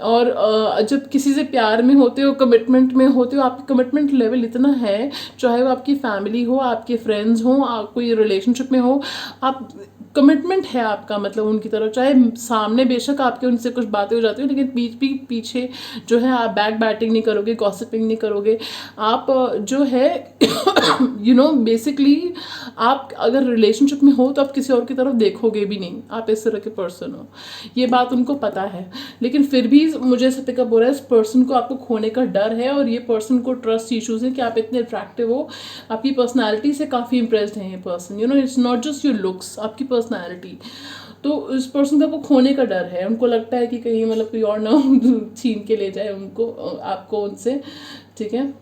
और जब किसी से प्यार में होते हो, कमिटमेंट में होते हो, आपकी कमिटमेंट लेवल इतना है, चाहे वो आपकी फैमिली हो, आपके फ्रेंड्स हो, आप कोई रिलेशनशिप में हो, आप कमिटमेंट है आपका, मतलब उनकी तरफ, चाहे सामने बेशक आपके उनसे कुछ बातें हो जाती हो, लेकिन पीछे जो है आप बैक बैटिंग नहीं करोगे, गॉसिपिंग नहीं करोगे। आप जो है बेसिकली आप अगर रिलेशनशिप में हो तो आप किसी और की तरफ देखोगे भी नहीं, आप इस तरह के पर्सन हो, ये बात उनको पता है। लेकिन फिर भी मुझे ऐसा पिकअप हो रहा है इस पर्सन को आपको खोने का डर है, और ये पर्सन को ट्रस्ट इशूज है कि आप इतने अट्रैक्टिव हो, आपकी पर्सनैलिटी से काफ़ी इंप्रेस्ड है ये person. It's not just your looks, आपकी पर्सनैलिटी। तो इस पर्सन का आपको खोने का डर है, उनको लगता है कि कहीं मतलब कोई और ना छीन के ले जाए उनको, आपको उनसे, ठीक है।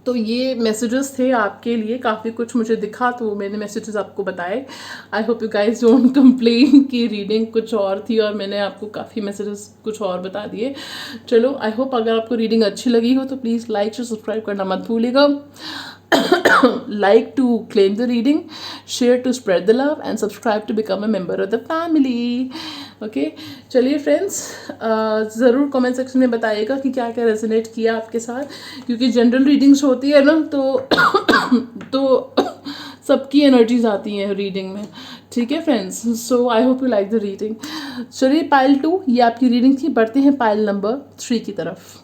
तो ये मैसेजेस थे आपके लिए, काफ़ी कुछ मुझे दिखा तो मैंने मैसेजेस आपको बताए। आई hope you guys don't complain कि रीडिंग कुछ और थी और मैंने आपको काफ़ी मैसेजेस कुछ और बता दिए। चलो, आई होप अगर आपको रीडिंग अच्छी लगी हो तो प्लीज़ लाइक और सब्सक्राइब करना मत भूलिएगा। Like to claim the reading, share to spread the love, and subscribe to become a member of the family. Okay, चलिए फ्रेंड्स, ज़रूर कमेंट सेक्शन में बताइएगा कि क्या क्या रेजोनेट किया आपके साथ, क्योंकि जनरल रीडिंग्स होती है ना तो सबकी एनर्जीज आती हैं रीडिंग में, ठीक है friends. So I hope you like the reading. चलिए, पाइल 2 ये आपकी रीडिंग थी, बढ़ते हैं पाइल नंबर 3 की तरफ।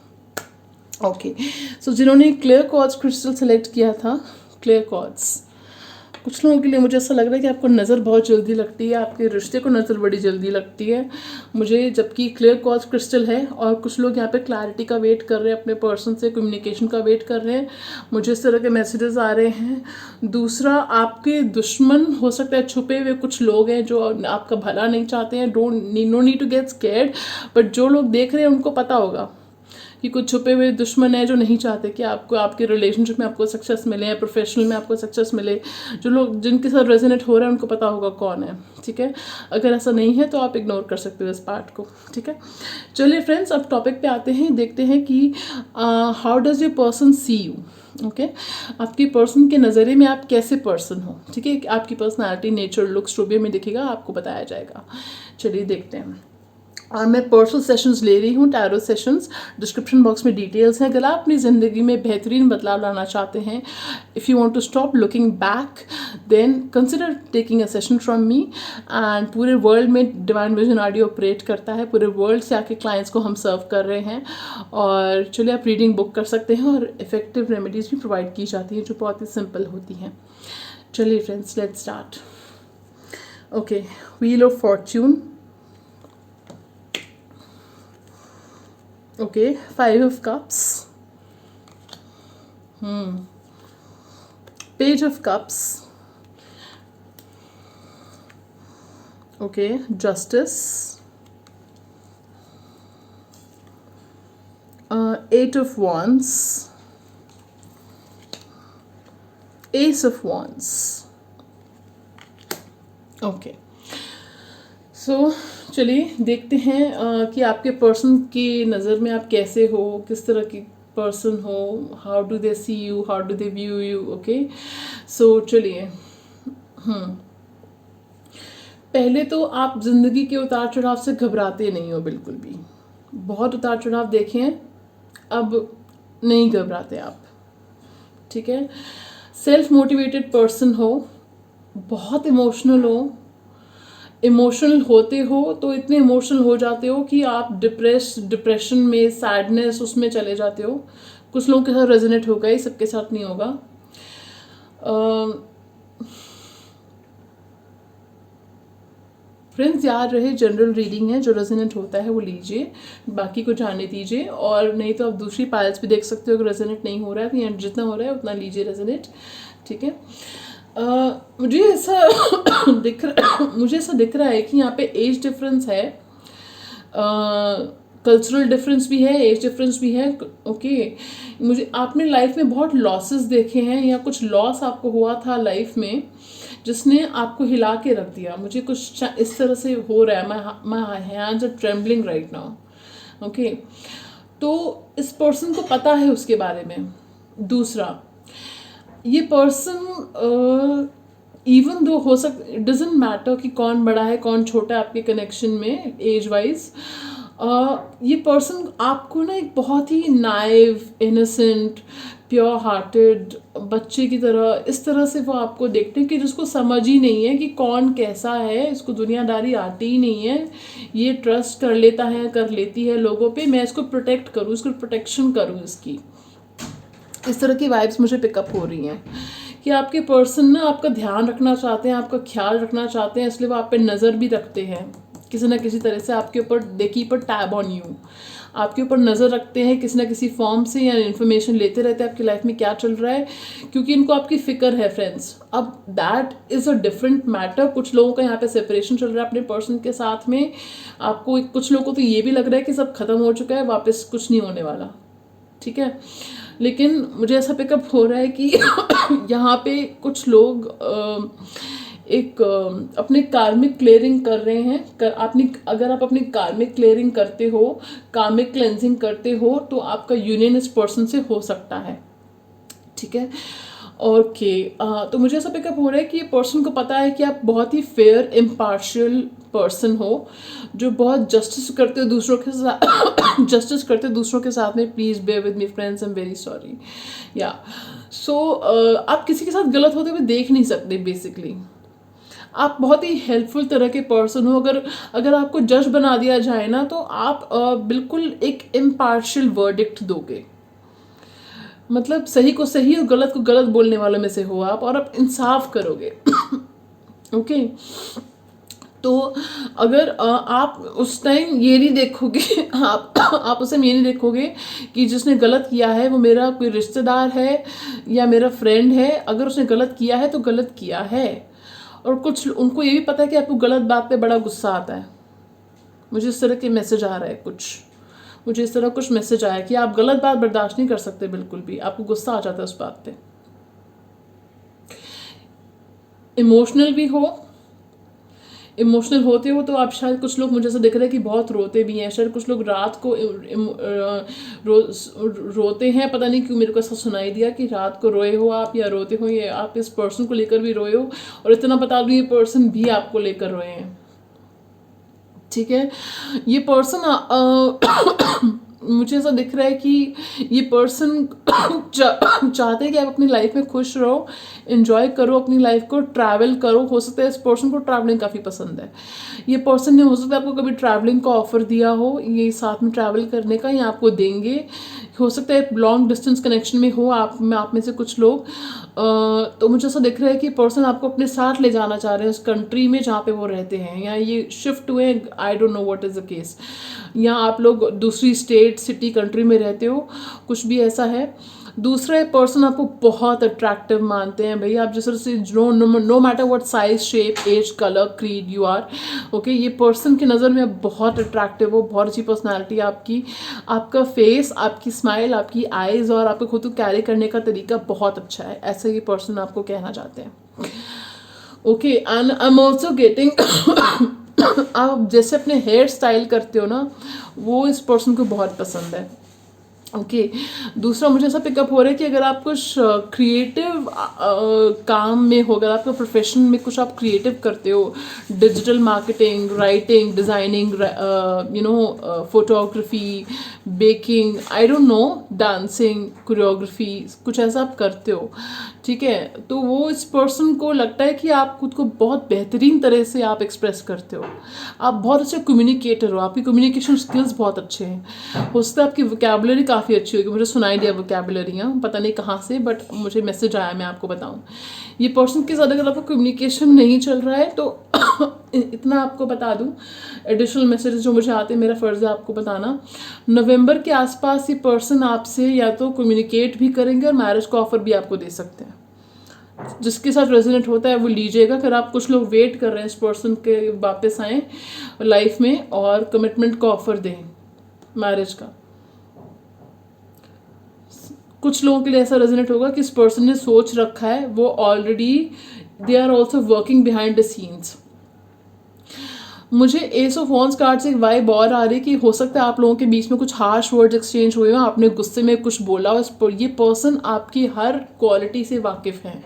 ओके, सो जिन्होंने क्लियर क्वार्ट्ज क्रिस्टल सेलेक्ट किया था, क्लियर क्वार्ट्ज, कुछ लोगों के लिए मुझे ऐसा लग रहा है कि आपको नज़र बहुत जल्दी लगती है, आपके रिश्ते को नज़र बड़ी जल्दी लगती है मुझे, जबकि क्लियर क्वार्ट्ज क्रिस्टल है। और कुछ लोग यहाँ पे क्लैरिटी का वेट कर रहे हैं, अपने पर्सन से कम्युनिकेशन का वेट कर रहे हैं, मुझे इस तरह के मैसेजेस आ रहे हैं। दूसरा, आपके दुश्मन हो सकता है, छुपे हुए कुछ लोग हैं जो आपका भला नहीं चाहते हैं। No need to get scared, but जो लोग देख रहे हैं उनको पता होगा कि कुछ छुपे हुए दुश्मन है जो नहीं चाहते कि आपको आपके रिलेशनशिप में आपको सक्सेस मिले या प्रोफेशनल में आपको सक्सेस मिले। जो लोग जिनके साथ रेजोनेट हो रहा है उनको पता होगा कौन है, ठीक है। अगर ऐसा नहीं है तो आप इग्नोर कर सकते हो इस पार्ट को, ठीक है। चलिए फ्रेंड्स, अब टॉपिक पे आते हैं, देखते हैं कि how does your person see you. Okay, आपकी पर्सन के नज़रिए में आप कैसे पर्सन हो, ठीक है। आपकी पर्सनालिटी, नेचर, लुक्स जो भी हमें दिखेगा आपको बताया जाएगा। चलिए देखते हैं। और मैं पर्सनल सेशंस ले रही हूँ, टैरो सेशंस। डिस्क्रिप्शन बॉक्स में डिटेल्स हैं। अगर आप अपनी ज़िंदगी में बेहतरीन बदलाव लाना चाहते हैं, if you want to stop looking back, then consider taking a session from me. And पूरे वर्ल्ड में डिवाइन विजन ऑडियो ऑपरेट करता है, पूरे वर्ल्ड से आके क्लाइंट्स को हम सर्व कर रहे हैं। और चलिए आप रीडिंग बुक कर सकते हैं, और इफेक्टिव रेमेडीज़ भी प्रोवाइड की जाती हैं जो बहुत ही सिंपल होती हैं। चलिए friends, let's start. Okay, wheel of Fortune. Okay, 5 of Cups, Page of Cups, okay, Justice, 8 of Wands, Ace of Wands. Okay, so चलिए देखते हैं कि आपके पर्सन की नज़र में आप कैसे हो, किस तरह की पर्सन हो, how do they see you, how do they view you. Okay, so चलिए, पहले तो आप ज़िंदगी के उतार चढ़ाव से घबराते नहीं हो बिल्कुल भी। बहुत उतार चढ़ाव देखे हैं, अब नहीं घबराते आप, ठीक है। सेल्फ मोटिवेटेड पर्सन हो, बहुत इमोशनल हो। इमोशनल होते हो तो इतने इमोशनल हो जाते हो कि आप डिप्रेशन में, सैडनेस उसमें चले जाते हो। कुछ लोगों के साथ रेजोनेट होगा, ही सबके साथ नहीं होगा। फ्रेंड्स, याद रहे जनरल रीडिंग है, जो रेजोनेट होता है वो लीजिए, बाकी को जाने दीजिए। और नहीं तो आप दूसरी पायल्स भी देख सकते हो, अगर रेजोनेट नहीं हो रहा है तो यहाँ जितना हो रहा है उतना लीजिए रेजोनेट, ठीक है। मुझे ऐसा दिख रहा है कि यहाँ पे एज डिफरेंस है, कल्चरल डिफरेंस भी है, एज डिफरेंस भी है। ओके, मुझे आपने लाइफ में बहुत लॉसेस देखे हैं, या कुछ लॉस आपको हुआ था लाइफ में जिसने आपको हिला के रख दिया। मुझे कुछ इस तरह से हो रहा है, my hands are trembling right now. Okay, तो इस पर्सन को पता है उसके बारे में। दूसरा, ये पर्सन इवन दो हो सकता, इट डजेंट मैटर कि कौन बड़ा है कौन छोटा है आपके कनेक्शन में एज वाइज। ये पर्सन आपको ना एक बहुत ही नाइव, इनोसेंट, प्योर हार्टेड बच्चे की तरह, इस तरह से वो आपको देखते हैं कि जिसको समझ ही नहीं है कि कौन कैसा है, इसको दुनियादारी आती ही नहीं है, ये ट्रस्ट कर लेता है, कर लेती है लोगों पे, मैं इसको प्रोटेक्ट करूँ, इसको प्रोटेक्शन करूँ इसकी। इस तरह की वाइब्स मुझे पिकअप हो रही हैं कि आपके पर्सन ना आपका ध्यान रखना चाहते हैं, आपका ख्याल रखना चाहते हैं, इसलिए वो आप पे नज़र भी रखते हैं किसी ना किसी तरह से। आपके ऊपर they keep a tab on you, आपके ऊपर नज़र रखते हैं किसी ना किसी फॉर्म से, या इन्फॉर्मेशन लेते रहते हैं आपकी लाइफ में क्या चल रहा है, क्योंकि इनको आपकी फ़िक्र है फ्रेंड्स। अब that is a different matter. कुछ लोगों का यहाँ पे सेपरेशन चल रहा है अपने पर्सन के साथ में। आपको कुछ लोगों को तो ये भी लग रहा है कि सब खत्म हो चुका है, वापस कुछ नहीं होने वाला, ठीक है। लेकिन मुझे ऐसा पिकअप हो रहा है कि यहाँ पे कुछ लोग अपने कार्मिक क्लियरिंग कर रहे हैं। अगर आप अपनी कार्मिक क्लियरिंग करते हो, कार्मिक क्लेंजिंग करते हो, तो आपका यूनियन इस पर्सन से हो सकता है, ठीक है। ओके, तो मुझे ऐसा पिकअप हो रहा है कि ये पर्सन को पता है कि आप बहुत ही फेयर, इम्पार्शियल पर्सन हो, जो बहुत जस्टिस करते हो दूसरों के साथ जस्टिस करते हो दूसरों के साथ में। Please bear with me friends, I am very sorry. या सो आप किसी के साथ गलत होते हुए देख नहीं सकते बेसिकली। आप बहुत ही हेल्पफुल तरह के पर्सन हो। अगर आपको जज बना दिया जाए ना, तो आप बिल्कुल एक इम्पार्शियल वर्डिक्ट दोगे, मतलब सही को सही और गलत को गलत बोलने वालों में से हो आप, और आप इंसाफ करोगे। ओके, तो अगर आप उस टाइम ये नहीं देखोगे आप उस टाइम ये नहीं देखोगे कि जिसने गलत किया है वो मेरा कोई रिश्तेदार है या मेरा फ्रेंड है। अगर उसने गलत किया है तो गलत किया है, और कुछ उनको ये भी पता है कि आपको गलत बात पे बड़ा गुस्सा आता है। मुझे इस तरह के मैसेज आ रहा है कुछ। मुझे इस तरह कुछ मैसेज आया कि आप गलत बात बर्दाश्त नहीं कर सकते बिल्कुल भी, आपको गुस्सा आ जाता है उस बात पे। इमोशनल भी हो, इमोशनल होते हो तो आप शायद, कुछ लोग मुझे ऐसा दिख रहा है कि बहुत रोते भी हैं, शायद कुछ लोग रात को रोते हैं, पता नहीं क्यों मेरे को ऐसा सुनाई दिया कि रात को रोए हो आप, या रोते हो, या आप इस पर्सन को लेकर भी रोए हो। और इतना बता दूं, ये पर्सन भी आपको लेकर रोए हैं, ठीक है। ये पर्सन मुझे ऐसा दिख रहा है कि ये पर्सन चाहते हैं कि आप अपनी लाइफ में खुश रहो, एंजॉय करो अपनी लाइफ को, ट्रैवल करो। हो सकता है इस पर्सन को ट्रैवलिंग काफ़ी पसंद है। ये पर्सन ने हो सकता है आपको कभी ट्रैवलिंग का ऑफर दिया हो, ये साथ में ट्रैवल करने का, या आपको देंगे। हो सकता है लॉन्ग डिस्टेंस कनेक्शन में हो आप में से कुछ लोग। तो मुझे ऐसा दिख रहा है कि पर्सन आपको अपने साथ ले जाना चाह रहे हैं उस कंट्री में जहाँ पे वो रहते हैं, या ये शिफ्ट हुए, I don't know what is the case. या आप लोग दूसरी स्टेट, सिटी, कंट्री में रहते हो, कुछ भी ऐसा है। दूसरा पर्सन आपको बहुत अट्रैक्टिव मानते हैं भाई, आप जिस तरह से no matter what size, shape, age, colour, creed you are, okay. ये पर्सन की नज़र में आप बहुत अट्रैक्टिव हो, बहुत अच्छी पर्सनालिटी आपकी, आपका फेस, आपकी स्माइल, आपकी आईज और आपको खुद को कैरी करने का तरीका बहुत अच्छा है, ऐसा ये पर्सन आपको कहना चाहते हैं, okay. And I am also getting आप जैसे अपने हेयर स्टाइल करते हो ना, वो इस पर्सन को बहुत पसंद है, ओके। दूसरा मुझे ऐसा पिकअप हो रहा है कि अगर आप कुछ क्रिएटिव काम में हो, अगर आपका प्रोफेशन में कुछ आप क्रिएटिव करते हो, digital marketing, writing, designing, photography, baking, I don't know, dancing, choreography, कुछ ऐसा आप करते हो, ठीक है, तो वो इस पर्सन को लगता है कि आप खुद को बहुत बेहतरीन तरह से आप एक्सप्रेस करते हो, आप बहुत अच्छे कम्युनिकेटर हो, आपकी कम्युनिकेशन स्किल्स बहुत अच्छे हैं। हो सकता है आपकी वोकैबुलरी काफ़ी अच्छी होगी, मुझे सुनाई दिया वोकैबुलरियाँ, पता नहीं कहाँ से, बट मुझे मैसेज आया, मैं आपको बताऊँ। ये पर्सन के साथ अगर आपको कम्युनिकेशन नहीं चल रहा है तो इतना आपको बता दूँ, एडिशनल मैसेजेस जो मुझे आते हैं, मेरा फ़र्ज़ है आपको बताना। नवंबर के आसपास ये पर्सन आपसे या तो कम्युनिकेट भी करेंगे और मैरिज का ऑफर भी आपको दे सकते हैं। जिसके साथ रेजोनेट होता है वो लीजिएगा। फिर आप, कुछ लोग वेट कर रहे हैं इस पर्सन के वापस आएँ लाइफ में और कमिटमेंट का ऑफर दें, मैरिज का। कुछ लोगों के लिए ऐसा रेजोनेट होगा कि इस पर्सन ने सोच रखा है, वो already they are also working behind the scenes. मुझे एस ऑफ वॉन्स कार्ड से एक वाइब और आ रही है कि हो सकता है आप लोगों के बीच में कुछ हार्श वर्ड्स एक्सचेंज हुए हो, आपने गुस्से में कुछ बोला हो। ये पर्सन आपकी हर क्वालिटी से वाकिफ़ है,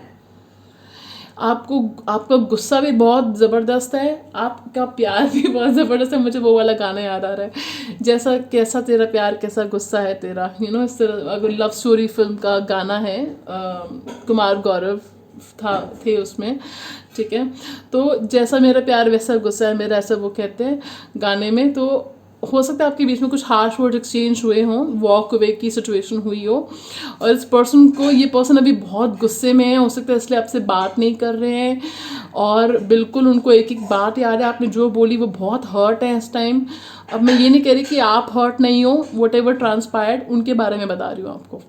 आपको, आपका गुस्सा भी बहुत ज़बरदस्त है, आपका प्यार भी बहुत ज़बरदस्त है। मुझे वो वाला गाना याद आ रहा है, जैसा कैसा तेरा प्यार कैसा गुस्सा है तेरा, इस तरह। अगर लव स्टोरी फिल्म का गाना है, कुमार गौरव थे उसमें, ठीक है। तो जैसा मेरा प्यार वैसा गुस्सा है मेरा, ऐसा वो कहते हैं गाने में। तो हो सकता है आपके बीच में कुछ हार्श वर्ड एक्सचेंज हुए हों, वॉक अवे की सिचुएशन हुई हो, और इस पर्सन को, ये पर्सन अभी बहुत गुस्से में है, हो सकता है इसलिए आपसे बात नहीं कर रहे हैं, और बिल्कुल उनको एक एक बात याद है, आपने जो बोली वो बहुत हर्ट है इस टाइम। अब मैं ये नहीं कह रही कि आप हर्ट नहीं हो, वट एवर ट्रांसपायर्ड उनके बारे में बता रही हूँ आपको।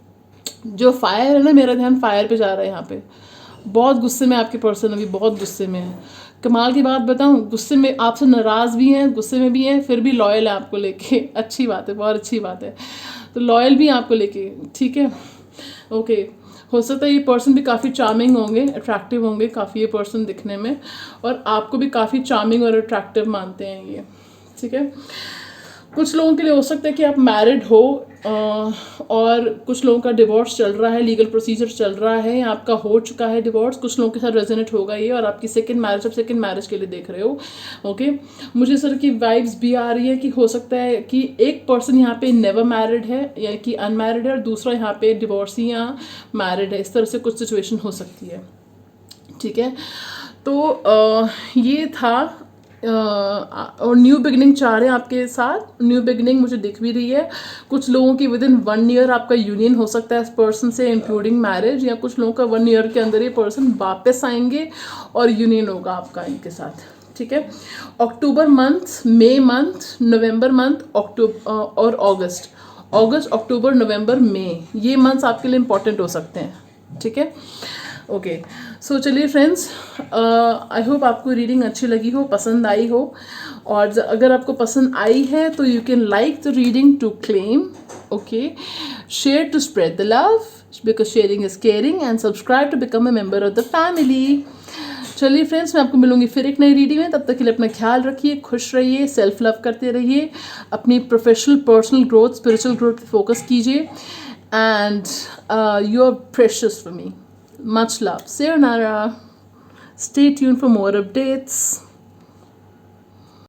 जो फायर है ना, मेरा ध्यान फायर पे जा रहा है यहाँ पे। बहुत गुस्से में आपके पर्सन अभी बहुत गुस्से में है। कमाल की बात बताऊं, गुस्से में आपसे नाराज़ भी हैं, गुस्से में भी हैं, फिर भी लॉयल है आपको लेके। अच्छी बात है, बहुत अच्छी बात है। तो लॉयल भी हैं आपको लेके, ठीक है, ओके। हो सकता है ये पर्सन भी काफ़ी चार्मिंग होंगे, अट्रैक्टिव होंगे काफ़ी ये पर्सन दिखने में, और आपको भी काफ़ी चार्मिंग और अट्रैक्टिव मानते हैं ये, ठीक है। कुछ लोगों के लिए हो सकता है कि आप मैरिड हो, और कुछ लोगों का डिवोर्स चल रहा है, लीगल प्रोसीजर चल रहा है, आपका हो चुका है डिवोर्स, कुछ लोगों के साथ रेजोनेट होगा ये, और आपकी सेकंड मैरिज, आप सेकंड मैरिज के लिए देख रहे हो, ओके। मुझे इस तरह की वाइब्स भी आ रही है कि हो सकता है कि एक पर्सन यहाँ पे नेवर मैरिड है, या कि अनमैरिड है, और दूसरा यहाँ पे डिवोर्सी या मैरिड है। इस तरह से कुछ सिचुएशन हो सकती है, ठीक है। तो ये था, और न्यू बिगनिंग चाह रहे हैं आपके साथ, न्यू बिगनिंग मुझे दिख भी रही है। कुछ लोगों की विद इन 1 ईयर आपका यूनियन हो सकता है इस पर्सन से, इंक्लूडिंग मैरिज, या कुछ लोगों का 1 ईयर के अंदर ये पर्सन वापस आएंगे और यूनियन होगा आपका इनके साथ, ठीक है। अक्टूबर मंथ, मई मंथ, नवंबर मंथ, और अगस्त, अक्टूबर, नवंबर, मई, ये मंथ्स आपके लिए इंपॉर्टेंट हो सकते हैं, ठीक है। ओके, सो चलिए फ्रेंड्स, आई होप आपको रीडिंग अच्छी लगी हो, पसंद आई हो, और अगर आपको पसंद आई है तो you can like the reading to claim, okay, share to spread the love because sharing is caring, and subscribe to become a member of the family. चलिए फ्रेंड्स, मैं आपको मिलूंगी फिर एक नई रीडिंग में। तब तक के लिए अपना ख्याल रखिए, खुश रहिए, सेल्फ लव करते रहिए, अपनी professional personal growth spiritual growth पे फोकस कीजिए, and you are precious for me. Much love. Sayonara. Stay tuned for more updates.